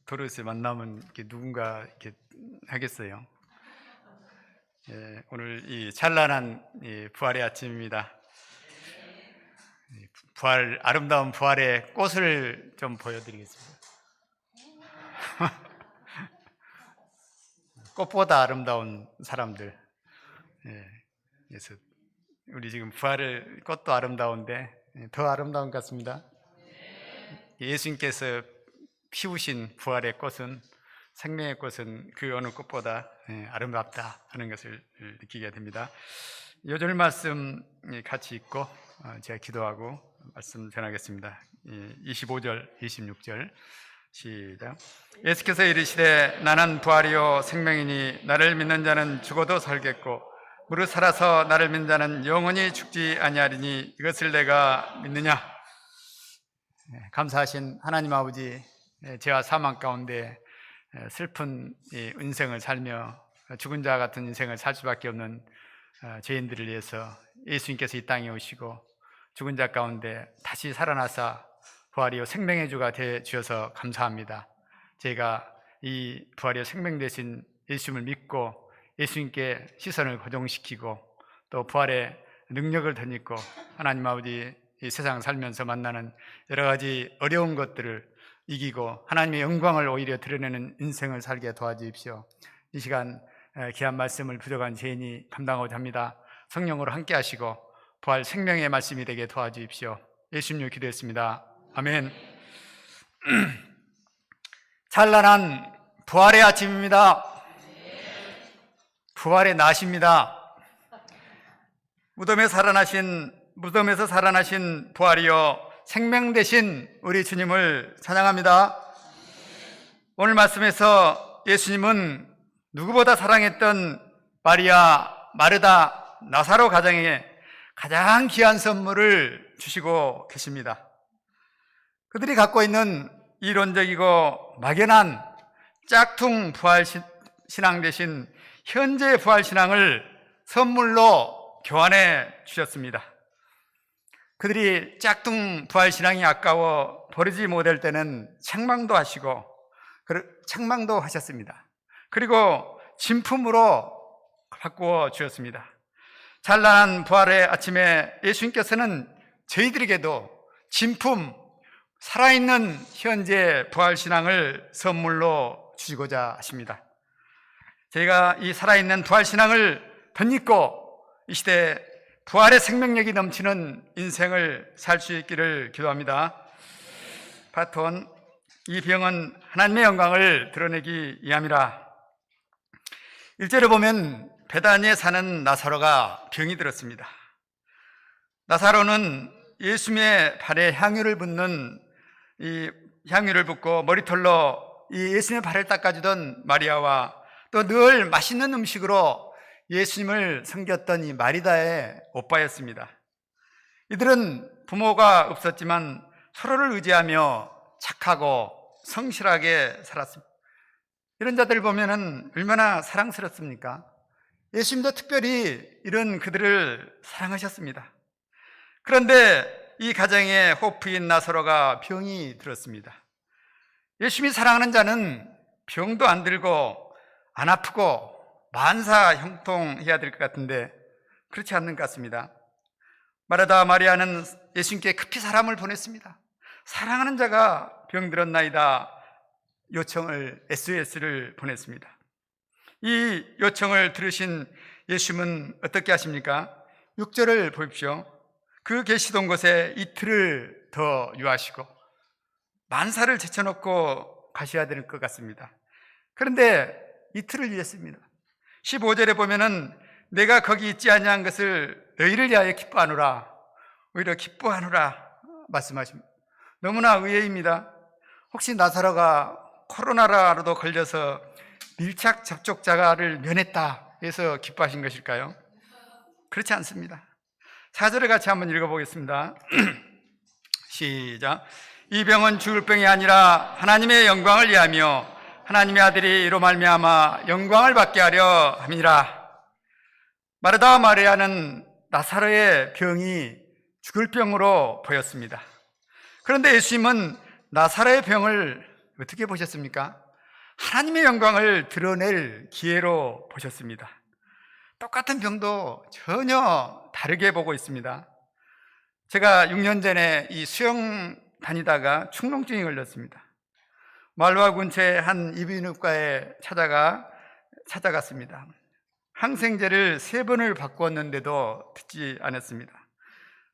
도로에서 만나면 누군가 이렇게 하겠어요. 예, 오늘 이 찬란한 부활의 아침입니다. 아름다운 부활의 꽃을 좀 보여드리겠습니다. 꽃보다 아름다운 사람들. 예, 그래서 우리 지금 부활의 꽃도 아름다운데 더 아름다운 것 같습니다. 예수님께서 피우신 부활의 꽃은, 생명의 꽃은 그 어느 꽃보다 아름답다 하는 것을 느끼게 됩니다. 요절 말씀 같이 읽고 제가 기도하고 말씀 전하겠습니다. 25절, 26절 시작. 예수께서 이르시되 나는 부활이요 생명이니 나를 믿는 자는 죽어도 살겠고 무릇 살아서 나를 믿는 자는 영원히 죽지 아니하리니 이것을 내가 믿느냐. 감사하신 하나님 아버지, 죄와 사망 가운데 슬픈 인생을 살며 죽은 자 같은 인생을 살 수밖에 없는 죄인들을 위해서 예수님께서 이 땅에 오시고 죽은 자 가운데 다시 살아나사 부활이요 생명의 주가 되어 주셔서 감사합니다. 제가 이 부활이요 생명 되신 예수님을 믿고 예수님께 시선을 고정시키고 또 부활의 능력을 덧입고 하나님 아버지 이 세상 살면서 만나는 여러 가지 어려운 것들을 이기고 하나님의 영광을 오히려 드러내는 인생을 살게 도와주십시오. 이 시간 귀한 말씀을 부족한 죄인이 감당하고자 합니다. 성령으로 함께 하시고 부활 생명의 말씀이 되게 도와주십시오. 예수님으로 기도했습니다. 아멘. 찬란한 부활의 아침입니다. 부활의 낮입니다. 무덤에서 살아나신 부활이요 생명 되신 우리 주님을 찬양합니다. 오늘 말씀에서 예수님은 누구보다 사랑했던 마리아, 마르다, 나사로 가정에 가장 귀한 선물을 주시고 계십니다. 그들이 갖고 있는 이론적이고 막연한 짝퉁 부활신앙 대신 현재 부활신앙을 선물로 교환해 주셨습니다. 그들이 짝퉁 부활신앙이 아까워 버리지 못할 때는 책망도 하셨습니다. 그리고 진품으로 바꾸어 주셨습니다. 찬란한 부활의 아침에 예수님께서는 저희들에게도 진품, 살아있는 현재 부활신앙을 선물로 주시고자 하십니다. 저희가 이 살아있는 부활신앙을 덧입고 이 시대에 부활의 생명력이 넘치는 인생을 살 수 있기를 기도합니다. 바톤, 이 병은 하나님의 영광을 드러내기 위함이라. 1절에 보면 베다니에 사는 나사로가 병이 들었습니다. 나사로는 예수님의 발에 향유를 붓고 머리털로 이 예수님의 발을 닦아주던 마리아와 또 늘 맛있는 음식으로 예수님을 섬겼던 이 마리다의 오빠였습니다. 이들은 부모가 없었지만 서로를 의지하며 착하고 성실하게 살았습니다. 이런 자들 보면은 얼마나 사랑스럽습니까? 예수님도 특별히 이런 그들을 사랑하셨습니다. 그런데 이 가정의 호프인 나사로가 병이 들었습니다. 예수님이 사랑하는 자는 병도 안 들고 안 아프고 만사 형통해야 될 것 같은데 그렇지 않는 것 같습니다. 마르다 마리아는 예수님께 급히 사람을 보냈습니다. 사랑하는 자가 병들었나이다 요청을, SOS를 보냈습니다. 이 요청을 들으신 예수님은 어떻게 하십니까? 6절을 보십시오. 그 계시던 곳에 이틀을 더 유하시고 만사를 제쳐놓고 가셔야 될 것 같습니다. 그런데 이틀을 위했습니다. 15절에 보면은 내가 거기 있지 아니한 것을 너희를 위하여 기뻐하노라, 오히려 기뻐하노라 말씀하십니다. 너무나 의외입니다. 혹시 나사로가 코로나라도 걸려서 밀착 접촉자를 면했다 해서 기뻐하신 것일까요? 그렇지 않습니다. 4절을 같이 한번 읽어보겠습니다. 시작. 이 병은 죽을 병이 아니라 하나님의 영광을 위하며 하나님의 아들이 이로 말미암아 영광을 받게 하려 함이라. 마르다 마리아는 나사로의 병이 죽을 병으로 보였습니다. 그런데 예수님은 나사로의 병을 어떻게 보셨습니까? 하나님의 영광을 드러낼 기회로 보셨습니다. 똑같은 병도 전혀 다르게 보고 있습니다. 제가 6년 전에 이 수영 다니다가 축농증이 걸렸습니다. 말와 근처의 한 이비인후과에 찾아갔습니다. 항생제를 3번을 바꾸었는데도 듣지 않았습니다.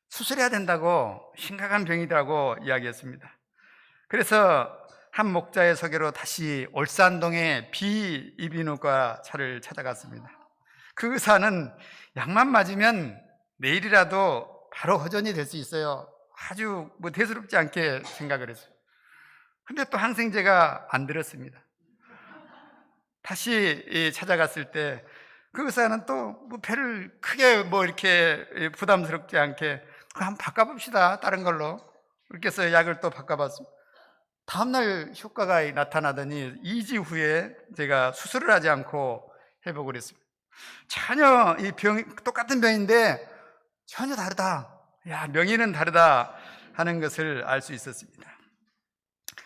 수술해야 된다고, 심각한 병이라고 이야기했습니다. 그래서 한 목자의 소개로 다시 올산동의 비이비인후과 차를 찾아갔습니다. 그 의사는 약만 맞으면 내일이라도 바로 호전이 될 수 있어요. 아주 대수롭지 않게 생각을 했어요. 근데 또 항생제가 안 들었습니다. 다시 찾아갔을 때 그 의사는 또 배를 크게 이렇게 부담스럽지 않게 한번 바꿔봅시다, 다른 걸로. 그렇게 해서 약을 또 바꿔봤습니다. 다음날 효과가 나타나더니 2주 후에 제가 수술을 하지 않고 회복을 했습니다. 전혀 이 똑같은 병인데 전혀 다르다. 명의는 다르다 하는 것을 알 수 있었습니다.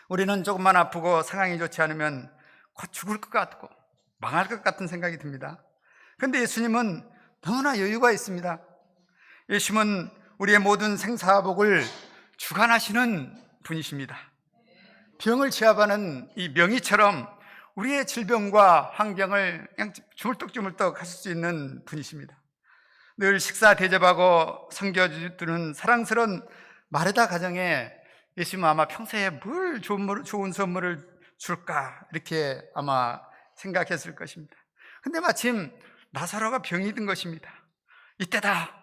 우리는 조금만 아프고 상황이 좋지 않으면 곧 죽을 것 같고 망할 것 같은 생각이 듭니다. 그런데 예수님은 너무나 여유가 있습니다. 예수님은 우리의 모든 생사복을 주관하시는 분이십니다. 병을 치료하는 이 명의처럼 우리의 질병과 환경을 그냥 주물떡주물떡 하실 수 있는 분이십니다. 늘 식사 대접하고 섬겨주는 사랑스러운 마르다 가정에 예수님은 아마 평소에 뭘 좋은 선물을 줄까 이렇게 아마 생각했을 것입니다. 근데 마침 나사로가 병이 든 것입니다. 이때다,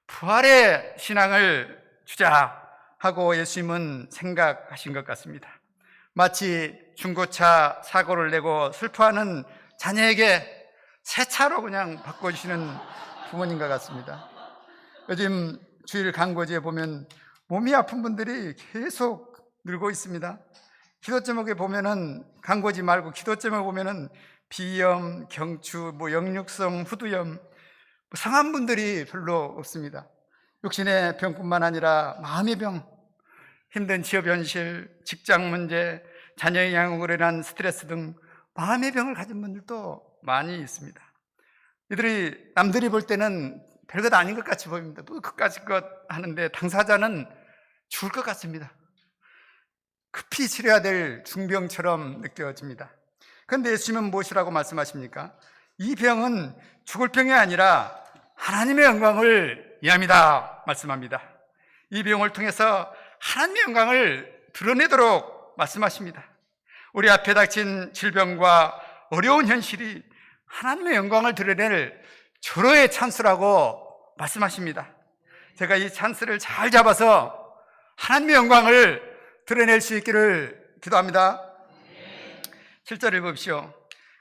부활의 신앙을 주자 하고 예수님은 생각하신 것 같습니다. 마치 중고차 사고를 내고 슬퍼하는 자녀에게 새 차로 그냥 바꿔주시는 부모님과 같습니다. 요즘 주일 간고지에 보면 몸이 아픈 분들이 계속 늘고 있습니다. 기도 제목에 보면은 간고지 말고 기도 제목에 보면은 비염, 경추, 역류성 후두염, 성한 분들이 별로 없습니다. 육신의 병뿐만 아니라 마음의 병, 힘든 취업 현실, 직장 문제, 자녀의 양육으로 인한 스트레스 등 마음의 병을 가진 분들도 많이 있습니다. 이들이 남들이 볼 때는 별것 아닌 것 같이 보입니다. 그까짓 것 하는데 당사자는 죽을 것 같습니다. 급히 치료해야 될 중병처럼 느껴집니다. 그런데 예수님은 무엇이라고 말씀하십니까? 이 병은 죽을 병이 아니라 하나님의 영광을 위함이다 말씀합니다. 이 병을 통해서 하나님의 영광을 드러내도록 말씀하십니다. 우리 앞에 닥친 질병과 어려운 현실이 하나님의 영광을 드러낼 절호의 찬스라고 말씀하십니다. 제가 이 찬스를 잘 잡아서 하나님의 영광을 드러낼 수 있기를 기도합니다. 7절을 보십시오.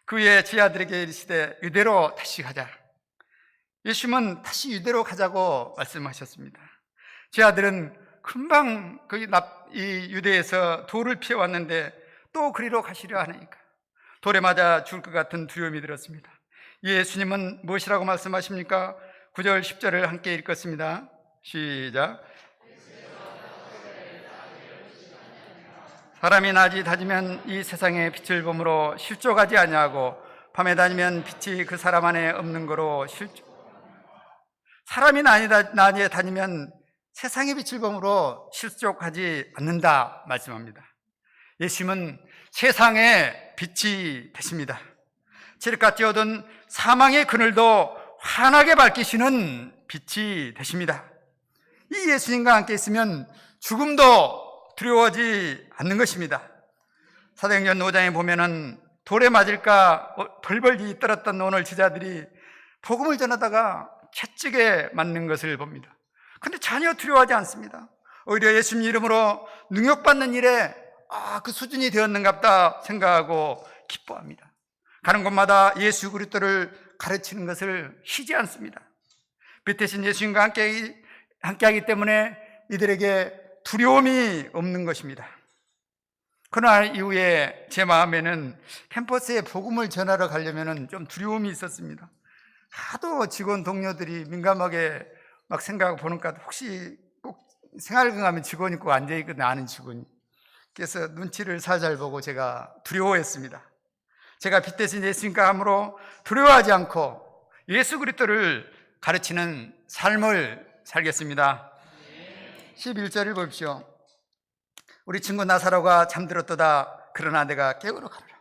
그 후에 제 아들에게 이르시되 유대로 다시 가자. 예수님은 다시 유대로 가자고 말씀하셨습니다. 제 아들은 금방 이 유대에서 돌을 피해왔는데 또 그리로 가시려 하니까 돌에 맞아 죽을 것 같은 두려움이 들었습니다. 예수님은 무엇이라고 말씀하십니까? 9절 10절을 함께 읽겠습니다. 시작. 사람이 낮이 다니면 이 세상의 빛을 보므로 실족하지 아니하고 밤에 다니면 빛이 그 사람 안에 없는 거로 사람이 낮에 다니면 세상의 빛을 보므로 실족하지 않는다 말씀합니다. 예수님은 세상의 빛이 되십니다. 칠흑같이 어두운 사망의 그늘도 환하게 밝히시는 빛이 되십니다. 이 예수님과 함께 있으면 죽음도 두려워하지 않는 것입니다. 사도행전 5장에 보면은 돌에 맞을까 벌벌 떨었던 오늘 제자들이 복음을 전하다가 채찍에 맞는 것을 봅니다. 그런데 전혀 두려워하지 않습니다. 오히려 예수님 이름으로 능욕받는 일에 그 수준이 되었는갑다 생각하고 기뻐합니다. 가는 곳마다 예수 그리스도를 가르치는 것을 쉬지 않습니다. 빛대신 예수님과 함께하기 때문에 이들에게 두려움이 없는 것입니다. 그날 이후에 제 마음에는 캠퍼스에 복음을 전하러 가려면 좀 두려움이 있었습니다. 하도 직원 동료들이 민감하게 막 생각하고 보는 것 같아. 혹시 꼭 생활을 하면 직원이 꼭 앉아있거든, 아는 직원이. 그래서 눈치를 살살 보고 제가 두려워했습니다. 제가 빛 대신 예수님과 함으로 두려워하지 않고 예수 그리스도를 가르치는 삶을 살겠습니다. 11절을 보십시오. 우리 친구 나사로가 잠들었도다. 그러나 내가 깨우러 가노라.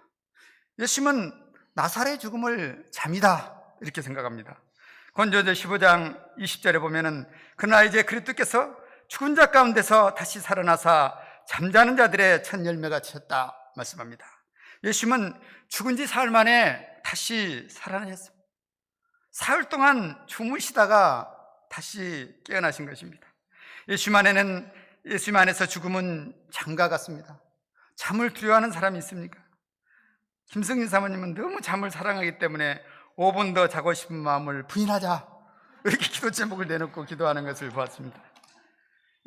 예수님은 나사로의 죽음을 잠이다 이렇게 생각합니다. 건조제 15장 20절에 보면은 그러나 이제 그리스도께서 죽은 자 가운데서 다시 살아나사 잠자는 자들의 첫 열매가 쳤다 말씀합니다. 예수님은 죽은 지 사흘 만에 다시 살아나셨습니다. 사흘 동안 주무시다가 다시 깨어나신 것입니다. 예수님 안에서 죽음은 잠과 같습니다. 잠을 두려워하는 사람이 있습니까? 김승진 사모님은 너무 잠을 사랑하기 때문에 5분 더 자고 싶은 마음을 부인하자 이렇게 기도 제목을 내놓고 기도하는 것을 보았습니다.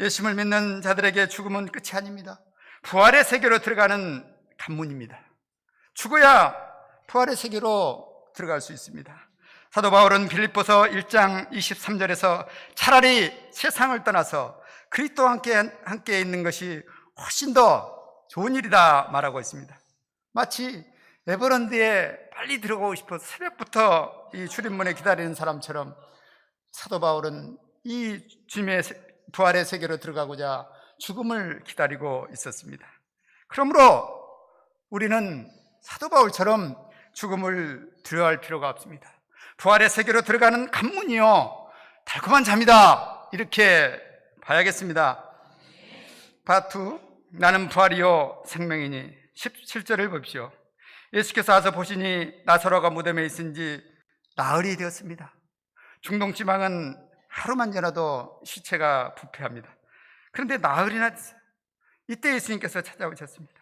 예수님을 믿는 자들에게 죽음은 끝이 아닙니다. 부활의 세계로 들어가는 관문입니다. 죽어야 부활의 세계로 들어갈 수 있습니다. 사도 바울은 빌립보서 1장 23절에서 차라리 세상을 떠나서 그리스도와 함께 있는 것이 훨씬 더 좋은 일이다 말하고 있습니다. 마치 에버랜드에 빨리 들어가고 싶어서 새벽부터 이 출입문에 기다리는 사람처럼 사도 바울은 이 주님의 부활의 세계로 들어가고자 죽음을 기다리고 있었습니다. 그러므로 우리는 사도 바울처럼 죽음을 두려워할 필요가 없습니다. 부활의 세계로 들어가는 관문이요 달콤한 잠이다 이렇게 봐야겠습니다. 파트 나는 부활이요 생명이니 17절을 보십시오. 예수께서 와서 보시니 나사로가 무덤에 있은지 나흘이 되었습니다. 중동지방은 하루만 지나도 시체가 부패합니다. 그런데 나흘이나 됐어요. 이때 예수님께서 찾아오셨습니다.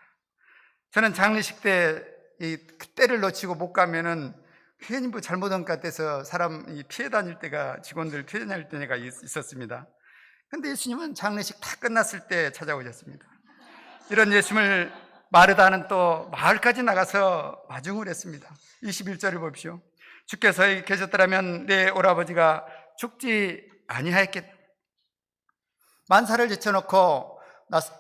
저는 장례식 때 때를 놓치고 못 가면은 괜히 뭐 잘못한 것 같아서 사람이 피해 다닐 때가 직원들 피해 다닐 때가 있었습니다. 그런데 예수님은 장례식 다 끝났을 때 찾아오셨습니다. 이런 예수님을 마르다는 또 마을까지 나가서 마중을 했습니다. 21절을 보십시오. 주께서 계셨더라면 내 오라버지가 죽지 아니하였겠다. 만사를 제쳐놓고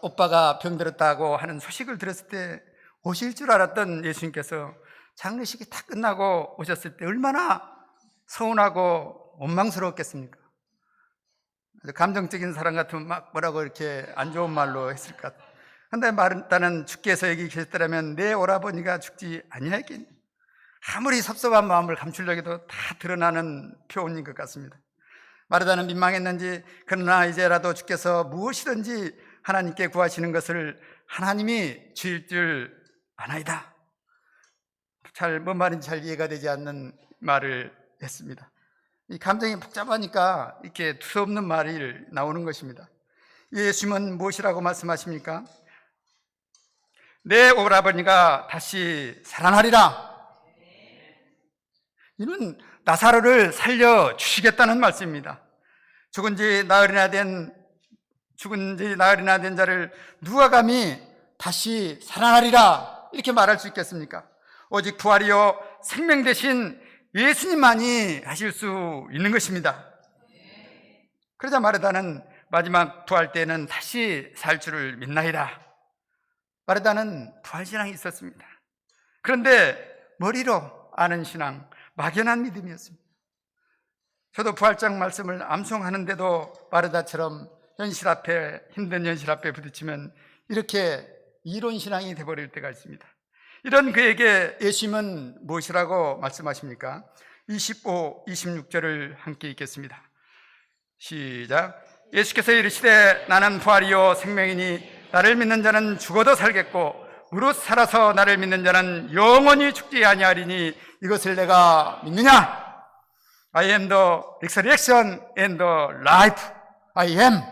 오빠가 병들었다고 하는 소식을 들었을 때 오실 줄 알았던 예수님께서 장례식이 다 끝나고 오셨을 때 얼마나 서운하고 원망스러웠겠습니까? 감정적인 사람 같으면 막 뭐라고 이렇게 안 좋은 말로 했을 것 같아요. 그런데 마르다는 주께서 여기 계셨더라면 내 오라버니가 죽지 아니하였겠니? 아무리 섭섭한 마음을 감추려고 해도 다 드러나는 표현인 것 같습니다. 마르다는 민망했는지 그러나 이제라도 주께서 무엇이든지 하나님께 구하시는 것을 하나님이 주일 줄 아나이다. 뭔 말인지 잘 이해가 되지 않는 말을 했습니다. 이 감정이 복잡하니까 이렇게 두서없는 말이 나오는 것입니다. 예수님은 무엇이라고 말씀하십니까? 내 오라버니가 다시 살아나리라. 이는 나사로를 살려주시겠다는 말씀입니다. 죽은 지 나흘이나 된 자를 누가 감히 다시 살아나리라 이렇게 말할 수 있겠습니까? 오직 부활이요 생명 대신 예수님만이 하실 수 있는 것입니다. 그러자 마르다는 마지막 부활 때는 다시 살 줄을 믿나이다. 마르다는 부활신앙이 있었습니다. 그런데 머리로 아는 신앙, 막연한 믿음이었습니다. 저도 부활장 말씀을 암송하는데도 마르다처럼 힘든 현실 앞에 부딪히면 이렇게 이론신앙이 돼버릴 때가 있습니다. 이런 그에게 예수님은 무엇이라고 말씀하십니까? 25, 26절을 함께 읽겠습니다. 시작. 예수께서 이르시되 나는 부활이요 생명이니 나를 믿는 자는 죽어도 살겠고 무릇 살아서 나를 믿는 자는 영원히 죽지 아니하리니 이것을 내가 믿느냐? I am the resurrection and the life. I am.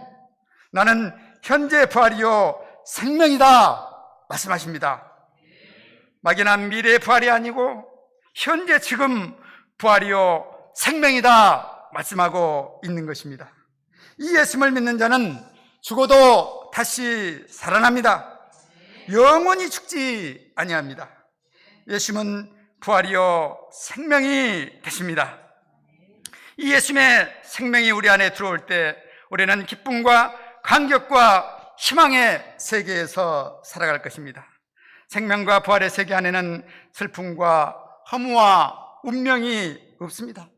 나는 현재 부활이요 생명이다 말씀하십니다. 막연한 미래의 부활이 아니고 현재 지금 부활이요 생명이다 말씀하고 있는 것입니다. 이 예수님을 믿는 자는 죽어도 다시 살아납니다. 영원히 죽지 아니합니다. 예수님은 부활이요 생명이 되십니다. 이 예수님의 생명이 우리 안에 들어올 때 우리는 기쁨과 감격과 희망의 세계에서 살아갈 것입니다. 생명과 부활의 세계 안에는 슬픔과 허무와 운명이 없습니다.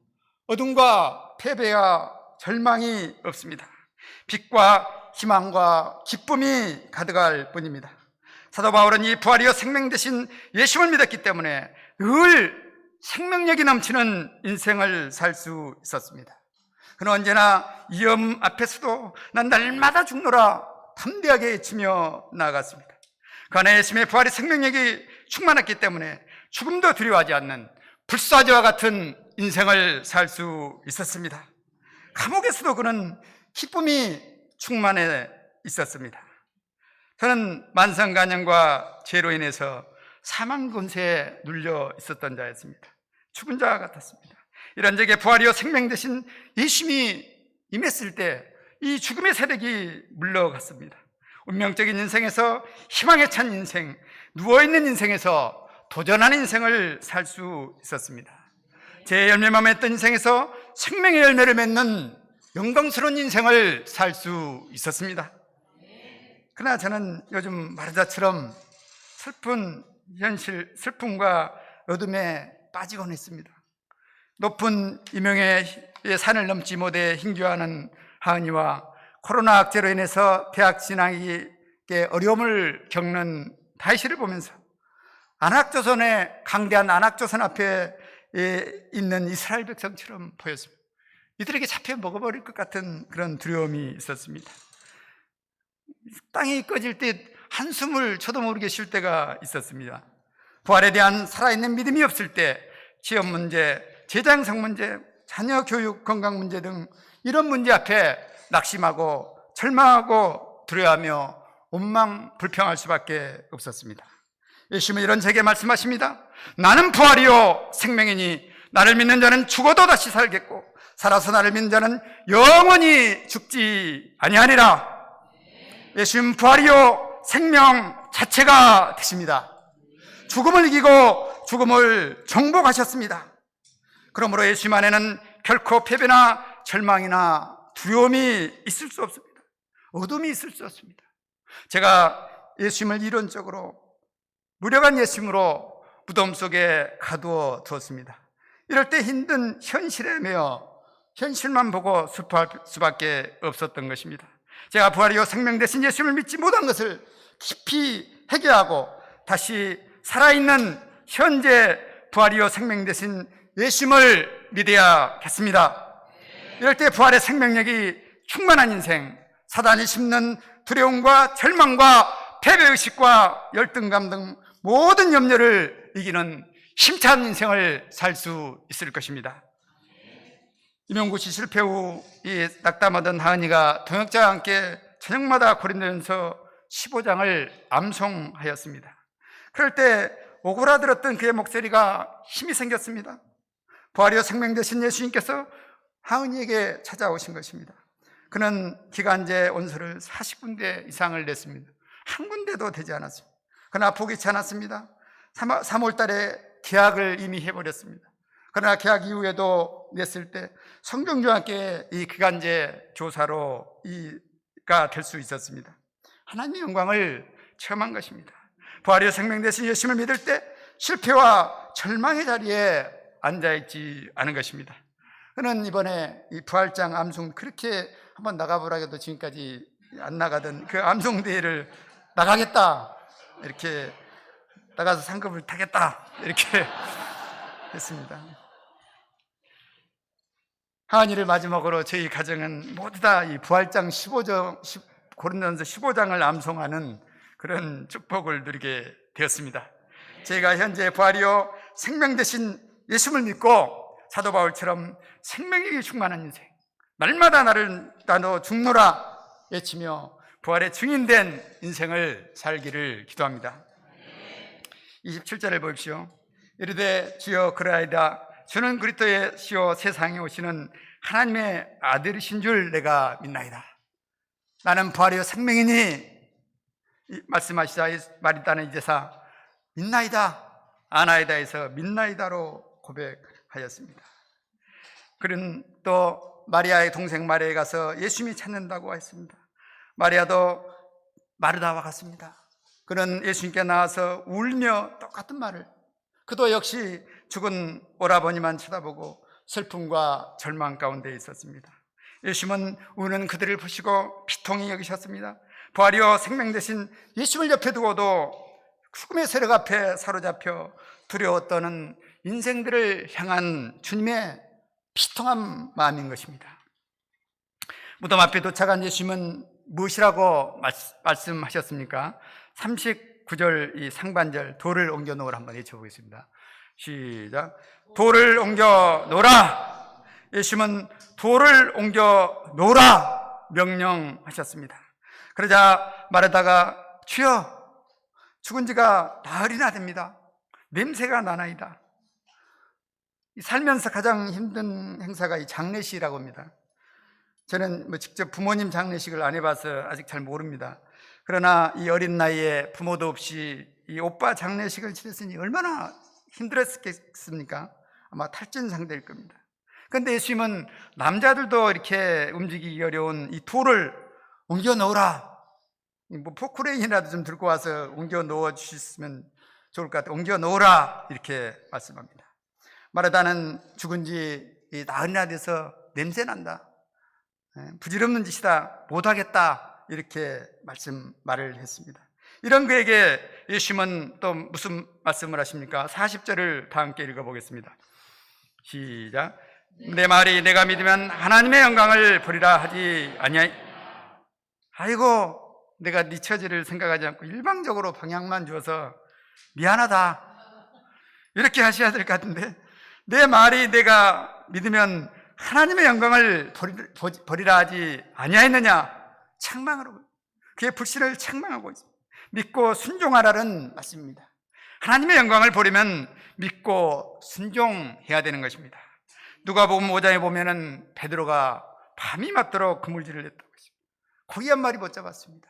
어둠과 패배와 절망이 없습니다. 빛과 희망과 기쁨이 가득할 뿐입니다. 사도 바울은 이 부활이요 생명 되신 예수를 믿었기 때문에 늘 생명력이 넘치는 인생을 살 수 있었습니다. 그는 언제나 위험 앞에서도 난 날마다 죽노라 담대하게 외치며 나아갔습니다. 그 안에 예수님의 부활의 생명력이 충만했기 때문에 죽음도 두려워하지 않는 불사조와 같은 인생을 살 수 있었습니다. 감옥에서도 그는 기쁨이 충만해 있었습니다. 저는 만성간염과 죄로 인해서 사망 권세에 눌려 있었던 자였습니다. 죽은 자 같았습니다. 이런 적에 부활이요 생명 되신 예수님이 임했을 때 이 죽음의 세력이 물러갔습니다. 운명적인 인생에서 희망에 찬 인생, 누워있는 인생에서 도전하는 인생을 살 수 있었습니다. 제 열매만 맺던 인생에서 생명의 열매를 맺는 영광스러운 인생을 살 수 있었습니다. 그러나 저는 요즘 마르다처럼 슬픈 현실, 슬픔과 어둠에 빠지곤 했습니다. 높은 임용의 산을 넘지 못해 힘겨워하는 하은이와 코로나 악재로 인해서 대학 진학에 어려움을 겪는 다윗을 보면서 안악조선의 강대한 안악조선 앞에 있는 이스라엘 백성처럼 보였습니다. 이들에게 잡혀 먹어버릴 것 같은 그런 두려움이 있었습니다. 땅이 꺼질 때 한숨을 저도 모르게 쉴 때가 있었습니다. 부활에 대한 살아있는 믿음이 없을 때 취업 문제, 재장성 문제, 자녀 교육, 건강 문제 등 이런 문제 앞에 낙심하고 절망하고 두려워하며 원망불평할 수밖에 없었습니다. 예수님은 이런 제게 말씀하십니다. 나는 부활이요 생명이니 나를 믿는 자는 죽어도 다시 살겠고 살아서 나를 믿는 자는 영원히 죽지 아니하니라. 예수님 부활이요 생명 자체가 되십니다. 죽음을 이기고 죽음을 정복하셨습니다. 그러므로 예수님 안에는 결코 패배나 절망이나 두려움이 있을 수 없습니다. 어둠이 있을 수 없습니다. 제가 예수님을 이론적으로 무력한 예수님으로 무덤 속에 가두어 두었습니다. 이럴 때 힘든 현실에 매여 현실만 보고 슬퍼할 수밖에 없었던 것입니다. 제가 부활이요 생명 되신 예수님을 믿지 못한 것을 깊이 회개하고 다시 살아있는 현재 부활이요 생명 되신 예수님을 믿어야겠습니다. 이럴 때 부활의 생명력이 충만한 인생, 사단이 심는 두려움과 절망과 패배의식과 열등감 등 모든 염려를 이기는 힘찬 인생을 살 수 있을 것입니다. 임용구 씨 실패 후 이 낙담하던 하은이가 동역자와 함께 저녁마다 고린도전서 15장을 암송하였습니다. 그럴 때 오그라들었던 그의 목소리가 힘이 생겼습니다. 부활이요 생명 되신 예수님께서 하은이에게 찾아오신 것입니다. 그는 기간제 원서를 40군데 이상을 냈습니다. 한 군데도 되지 않았습니다. 그러나 포기치 않았습니다. 3월 달에 계약을 이미 해버렸습니다. 그러나 계약 이후에도 냈을 때 성경주와 함께 이 기간제 교사로가 될 수 있었습니다. 하나님의 영광을 체험한 것입니다. 부활의 생명 되신 예수님을 믿을 때 실패와 절망의 자리에 앉아있지 않은 것입니다. 그는 이번에 이 부활장 암송 그렇게 한번 나가보라 해도 지금까지 안 나가던 그 암송대회를 나가겠다, 이렇게 나가서 상급을 타겠다, 이렇게 했습니다. 하은이를 마지막으로 저희 가정은 모두 다 이 부활장 15장, 고린도전서 15장을 암송하는 그런 축복을 누리게 되었습니다. 저희가 현재 부활이요 생명 되신 예수를 믿고 사도 바울처럼 생명력이 충만한 인생, 날마다 나도 죽노라 외치며 부활의 증인된 인생을 살기를 기도합니다. 27절을 보십시오. 이르되 주여 그러하이다. 주는 그리스도시요 세상에 오시는 하나님의 아들이신 줄 내가 믿나이다. 나는 부활이요 생명이니 말씀하시자 마리다는 이제사 믿나이다 아나이다에서 믿나이다로 고백하였습니다. 그는 또 마리아의 동생 마리아에 가서 예수님이 찾는다고 했습니다. 마리아도 마르다와 같습니다. 그는 예수님께 나와서 울며 똑같은 말을, 그도 역시 죽은 오라버니만 쳐다보고 슬픔과 절망 가운데 있었습니다. 예수님은 우는 그들을 보시고 비통히 여기셨습니다. 부활이요 생명 대신 예수님을 옆에 두고도 죽음의 세력 앞에 사로잡혀 두려워 떠는 인생들을 향한 주님의 비통한 마음인 것입니다. 무덤 앞에 도착한 예수님은 무엇이라고 말씀하셨습니까? 39절 이 상반절 돌을 옮겨 놓으라 한번 외쳐보겠습니다. 시작. 돌을 옮겨 놓으라. 예수님은 돌을 옮겨 놓으라 명령하셨습니다. 그러자 마르다가 주여 죽은 지가 나흘이나 됩니다. 냄새가 나나이다. 살면서 가장 힘든 행사가 이 장례식이라고 합니다. 저는 직접 부모님 장례식을 안 해봐서 아직 잘 모릅니다. 그러나 이 어린 나이에 부모도 없이 이 오빠 장례식을 치렀으니 얼마나 힘들었겠습니까? 아마 탈진상대일 겁니다. 그런데 예수님은 남자들도 이렇게 움직이기 어려운 이 돌을 옮겨 놓으라. 포크레인이라도 좀 들고 와서 옮겨 놓아 주셨으면 좋을 것 같아요. 옮겨 놓으라 이렇게 말씀합니다. 마르다는 죽은 지 나흘이나 돼서 냄새 난다, 부질없는 짓이다, 못하겠다 이렇게 말을 했습니다. 이런 그에게 예수님은 또 무슨 말씀을 하십니까? 40절을 다 함께 읽어보겠습니다. 시작. 내 말이 내가 믿으면 하나님의 영광을 보리라 하지 아니하이. 아이고, 내가 네 처지를 생각하지 않고 일방적으로 방향만 주어서 미안하다 이렇게 하셔야 될 것 같은데, 내 말이 내가 믿으면 하나님의 영광을 보리라 하지 아니하였느냐, 책망으로 그의 불신을 책망하고 있습니다. 믿고 순종하라는 말씀입니다. 하나님의 영광을 보려면 믿고 순종해야 되는 것입니다. 누가복음 5장에 보면은 베드로가 밤이 맞도록 그물질을 냈다고 했습니다. 고기 한 마리 못 잡았습니다.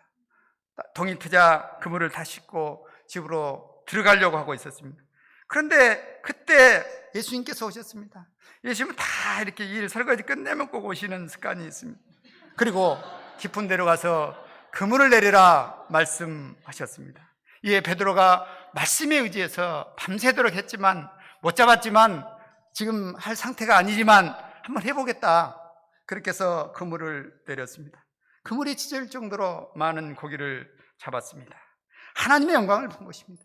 동이 트자 그물을 다 싣고 집으로 들어가려고 하고 있었습니다. 그런데 그때 예수님께서 오셨습니다. 예수님은 다 이렇게 일 설거지 끝내면 꼭 오시는 습관이 있습니다. 그리고 깊은 데로 가서 그물을 내리라 말씀하셨습니다. 이에 베드로가 말씀에 의지해서 밤새도록 했지만 못 잡았지만 지금 할 상태가 아니지만 한번 해보겠다, 그렇게 해서 그물을 내렸습니다. 그물이 찢어질 정도로 많은 고기를 잡았습니다. 하나님의 영광을 본 것입니다.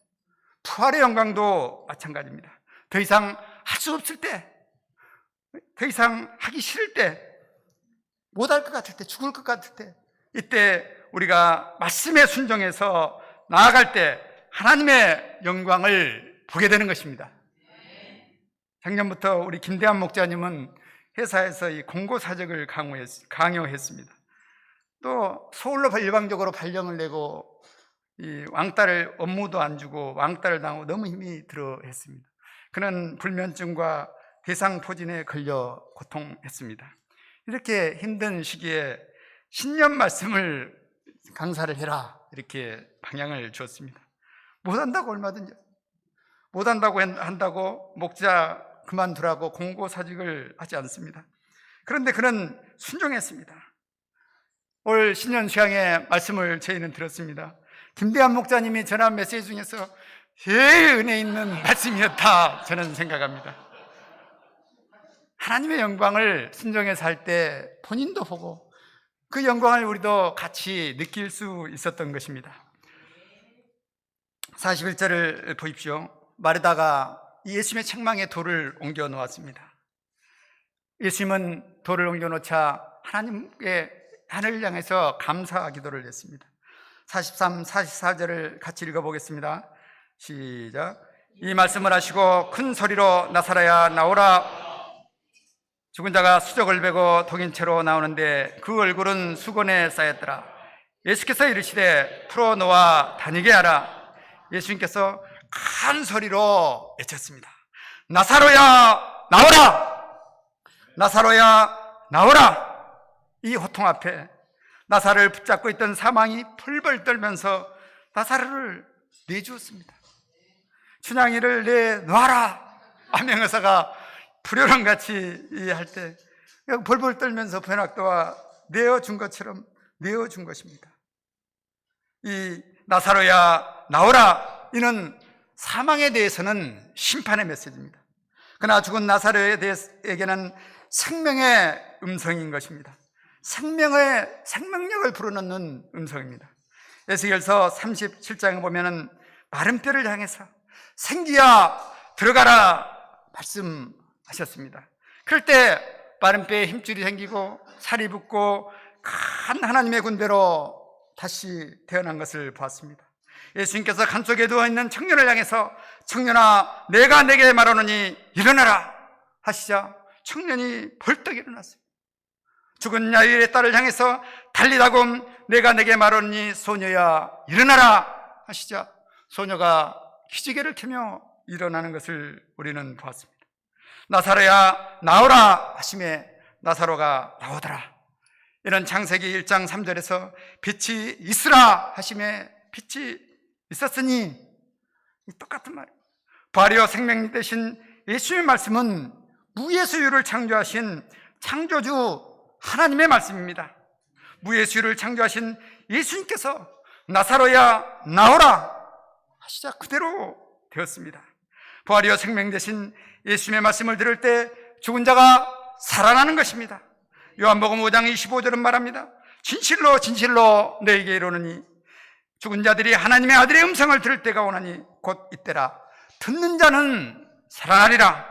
부활의 영광도 마찬가지입니다. 더 이상 할 수 없을 때, 더 이상 하기 싫을 때, 못할 것 같을 때, 죽을 것 같을 때, 이때 우리가 말씀에 순종해서 나아갈 때 하나님의 영광을 보게 되는 것입니다. 작년부터 우리 김대한 목자님은 회사에서 이 공고사적을 강요했습니다. 또 서울로 일방적으로 발령을 내고 이 왕따를, 업무도 안 주고 왕따를 당하고 너무 힘이 들어 했습니다. 그는 불면증과 대상포진에 걸려 고통했습니다. 이렇게 힘든 시기에 신년 말씀을 강사를 해라 이렇게 방향을 주었습니다. 못한다고 얼마든지, 못한다고 한다고 목자 그만두라고 공고사직을 하지 않습니다. 그런데 그는 순종했습니다. 올 신년 수양의 말씀을 저희는 들었습니다. 김대한 목자님이 전한 메시지 중에서 제일 은혜 있는 말씀이었다 저는 생각합니다. 하나님의 영광을 순종해서 할 때 본인도 보고 그 영광을 우리도 같이 느낄 수 있었던 것입니다. 41절을 보십시오. 마르다가 예수님의 책망에 돌을 옮겨 놓았습니다. 예수님은 돌을 옮겨 놓자 하늘을 향해서 감사 기도를 했습니다. 43, 44절을 같이 읽어보겠습니다. 시작. 이 말씀을 하시고 큰 소리로 나사로야 나오라. 죽은 자가 수족을 베고 독인 채로 나오는데 그 얼굴은 수건에 쌓였더라. 예수께서 이르시되 풀어놓아 다니게 하라. 예수님께서 큰 소리로 외쳤습니다. 나사로야 나오라. 나사로야 나오라. 이 호통 앞에 나사로를 붙잡고 있던 사망이 펄펄 떨면서 나사로를 내주었습니다. 춘향이를 내놔라. 암행의사가 불효령같이 할 때 벌벌 떨면서 변학도와 내어준 것처럼 내어준 것입니다. 이 나사로야 나오라, 이는 사망에 대해서는 심판의 메시지입니다. 그러나 죽은 나사로에게는 생명의 음성인 것입니다. 생명력을 불어넣는 음성입니다. 에스겔서 37장에 보면은 마른 뼈를 향해서 생기야 들어가라 말씀하셨습니다. 그럴 때 마른 뼈에 힘줄이 생기고 살이 붙고 큰 하나님의 군대로 다시 태어난 것을 보았습니다. 예수님께서 간 속에 누워있는 청년을 향해서 청년아 내가 내게 말하노니 일어나라 하시자 청년이 벌떡 일어났어요. 죽은 야일의 딸을 향해서 달리라고 내가 내게 말하노니 소녀야 일어나라 하시자 소녀가 기지개를 켜며 일어나는 것을 우리는 보았습니다. 나사로야 나오라 하심에 나사로가 나오더라. 이런 창세기 1장 3절에서 빛이 있으라 하심에 빛이 있었으니 똑같은 말이에요. 부활이요 생명 되신 예수의 말씀은 무예수유를 창조하신 창조주 하나님의 말씀입니다. 무예수유를 창조하신 예수님께서 나사로야 나오라 하시자 그대로 되었습니다. 부활이요 생명 되신 예수님의 말씀을 들을 때 죽은 자가 살아나는 것입니다. 요한복음 5장 25절은 말합니다. 진실로 진실로 너에게 이르노니 죽은 자들이 하나님의 아들의 음성을 들을 때가 오나니 곧 이때라. 듣는 자는 살아나리라.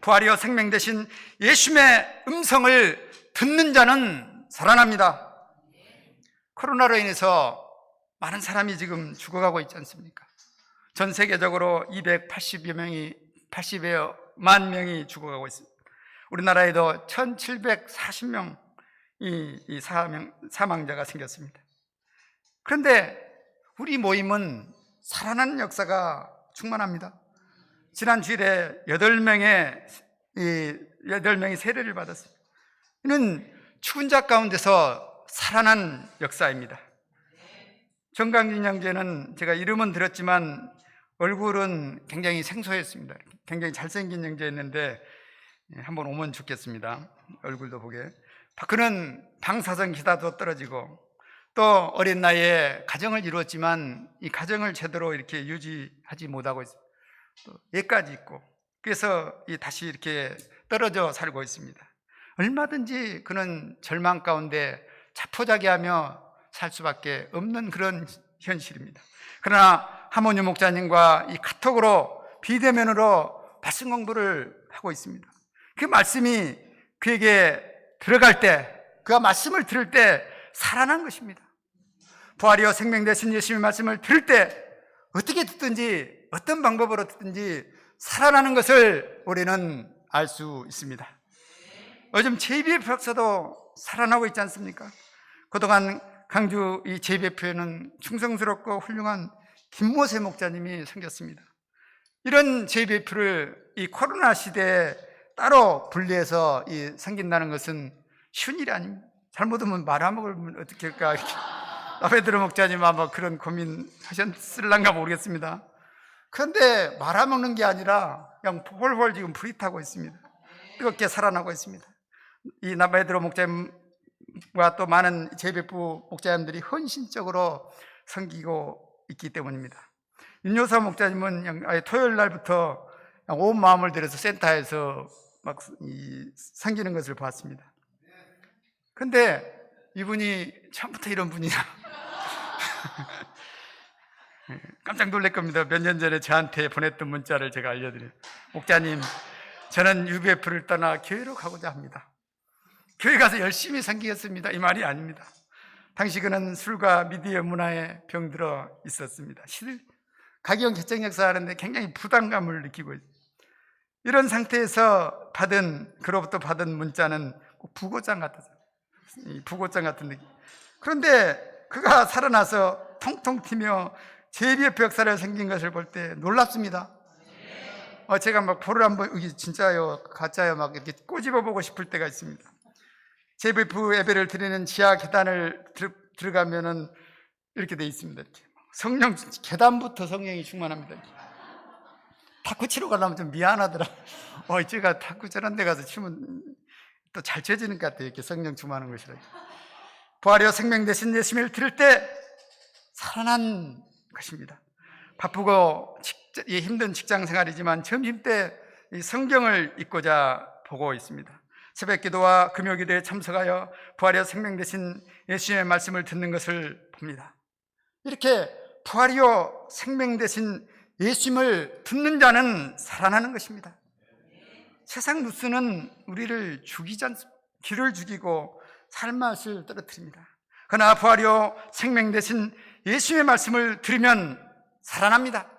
부활이요 생명 되신 예수님의 음성을 듣는 자는 살아납니다. 코로나로 인해서 많은 사람이 지금 죽어가고 있지 않습니까? 전 세계적으로 80여만 명이 죽어가고 있습니다. 우리나라에도 1740명이 사망자가 생겼습니다. 그런데 우리 모임은 살아나는 역사가 충만합니다. 지난 주일에 8명이 세례를 받았습니다. 이는 죽은 자 가운데서 살아난 역사입니다. 정강진 형제는 제가 이름은 들었지만 얼굴은 굉장히 생소했습니다. 굉장히 잘생긴 형제였는데 한번 오면 좋겠습니다. 얼굴도 보게. 그는 방사선 기사도 떨어지고 또 어린 나이에 가정을 이루었지만 이 가정을 제대로 이렇게 유지하지 못하고 있습니다. 또 애까지 있고 그래서 다시 이렇게 떨어져 살고 있습니다. 얼마든지 그는 절망 가운데 자포자기하며 살 수밖에 없는 그런 현실입니다. 그러나 하모니 목사님과 이 카톡으로 비대면으로 말씀 공부를 하고 있습니다. 그 말씀이 그에게 들어갈 때, 그가 말씀을 들을 때 살아난 것입니다. 부활이요 생명 되신 예수님의 말씀을 들을 때 어떻게 듣든지 어떤 방법으로 듣든지 살아나는 것을 우리는 알 수 있습니다. 요즘 JBF 역사도 살아나고 있지 않습니까? 그동안 강주 이 JBF에는 충성스럽고 훌륭한 김모세 목자님이 생겼습니다. 이런 JBF를 이 코로나 시대에 따로 분리해서 생긴다는 것은 쉬운 일이 아닙니다. 잘못하면 말아먹으면 어떻게 할까 이렇게 나베드로 목자님 아마 그런 고민하셨을란가 모르겠습니다. 그런데 말아먹는 게 아니라 그냥 홀홀 지금 불이 타고 있습니다. 뜨겁게 살아나고 있습니다. 이 나베드로 목자님과 또 많은 JBF 목자님들이 헌신적으로 섬기고 있기 때문입니다. 윤효사 목자님은 아예 토요일 날부터 온 마음을 들여서 센터에서 막 섬기는 것을 봤습니다. 근데 이분이 처음부터 이런 분이냐 깜짝 놀랄 겁니다. 몇 년 전에 저한테 보냈던 문자를 제가 알려드려요. 목자님, 저는 UBF를 떠나 교회로 가고자 합니다. 교회 가서 열심히 섬기겠습니다. 이 말이 아닙니다. 당시 그는 술과 미디어 문화에 병들어 있었습니다. 가기형 개척 역사 하는데 굉장히 부담감을 느끼고 있습니다. 이런 상태에서 그로부터 받은 문자는 꼭 부고장 같았어요. 부고장 같은 느낌. 그런데 그가 살아나서 통통 튀며 JBF 역사를 생긴 것을 볼 때 놀랍습니다. 제가 막 볼을 한번 이게 진짜요 가짜요 막 이렇게 꼬집어 보고 싶을 때가 있습니다. JBF 예배를 드리는 지하 계단을 들어가면은 이렇게 돼 있습니다. 이렇게. 성령 계단부터 성령이 충만합니다. 탁구 치러 가려면 좀 미안하더라. 제가 탁구 저런 데 가서 치면 또 잘 쳐지는 것 같아요. 이렇게 성령 충만한 것이라. 부활이요 생명 되신 예수님을 들을 때 살아난 것입니다. 바쁘고 힘든 직장 생활이지만 점심때 이 성경을 읽고자 보고 있습니다. 새벽 기도와 금요 기도에 참석하여 부활이요 생명 되신 예수님의 말씀을 듣는 것을 봅니다. 이렇게 부활이요 생명 되신 예수님을 듣는 자는 살아나는 것입니다. 세상 뉴스는 우리를 죽이지 않습니다. 길을 죽이고 살맛을 떨어뜨립니다. 그러나 부활이요 생명 되신 예수님의 말씀을 들으면 살아납니다.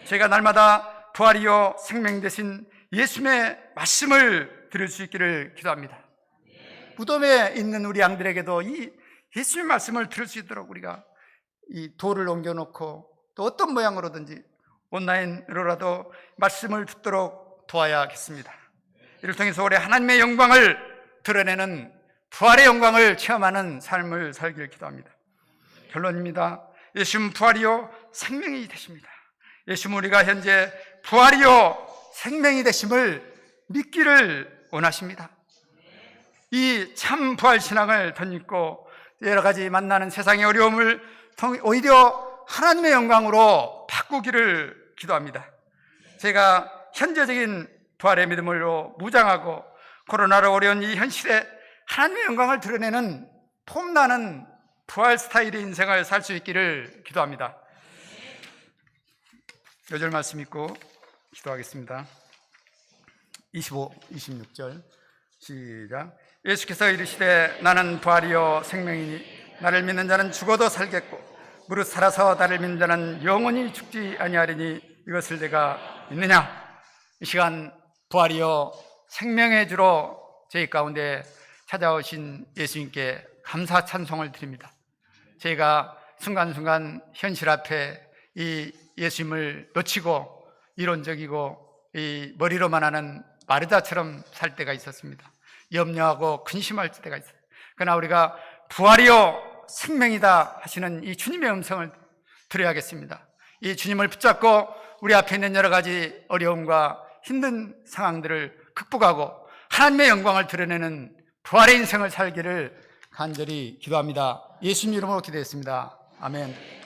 저희가 날마다 부활이요 생명 되신 예수님의 말씀을 들을 수 있기를 기도합니다. 무덤에 있는 우리 양들에게도 이 예수님의 말씀을 들을 수 있도록 우리가 이 돌을 옮겨놓고 또 어떤 모양으로든지 온라인으로라도 말씀을 듣도록 도와야겠습니다. 이를 통해서 올해 하나님의 영광을 드러내는 부활의 영광을 체험하는 삶을 살기를 기도합니다. 결론입니다. 예수님 부활이요 생명이 되십니다. 예수님 우리가 현재 부활이요 생명이 되심을 믿기를 원하십니다. 이 참 부활 신앙을 덧입고 여러 가지 만나는 세상의 어려움을 오히려 하나님의 영광으로 바꾸기를 기도합니다. 제가 현재적인 부활의 믿음으로 무장하고 코로나로 어려운 이 현실에 하나님의 영광을 드러내는 폼나는 부활 스타일의 인생을 살 수 있기를 기도합니다. 요절 말씀 읽고 기도하겠습니다. 25, 26절 시작. 예수께서 이르시되 나는 부활이요 생명이니 나를 믿는 자는 죽어도 살겠고 무릇 살아서 나를 믿는 자는 영원히 죽지 아니하리니 이것을 내가 믿느냐. 이 시간 부활이요 생명의 주로 저희 가운데 찾아오신 예수님께 감사 찬송을 드립니다. 저희가 순간순간 현실 앞에 이 예수님을 놓치고 이론적이고 이 머리로만 하는 마르다처럼 살 때가 있었습니다. 염려하고 근심할 때가 있어요. 그러나 우리가 부활이요 생명이다 하시는 이 주님의 음성을 들어야겠습니다. 이 주님을 붙잡고 우리 앞에 있는 여러 가지 어려움과 힘든 상황들을 극복하고 하나님의 영광을 드러내는 부활의 인생을 살기를 간절히 기도합니다. 예수님 이름으로 기도했습니다. 아멘.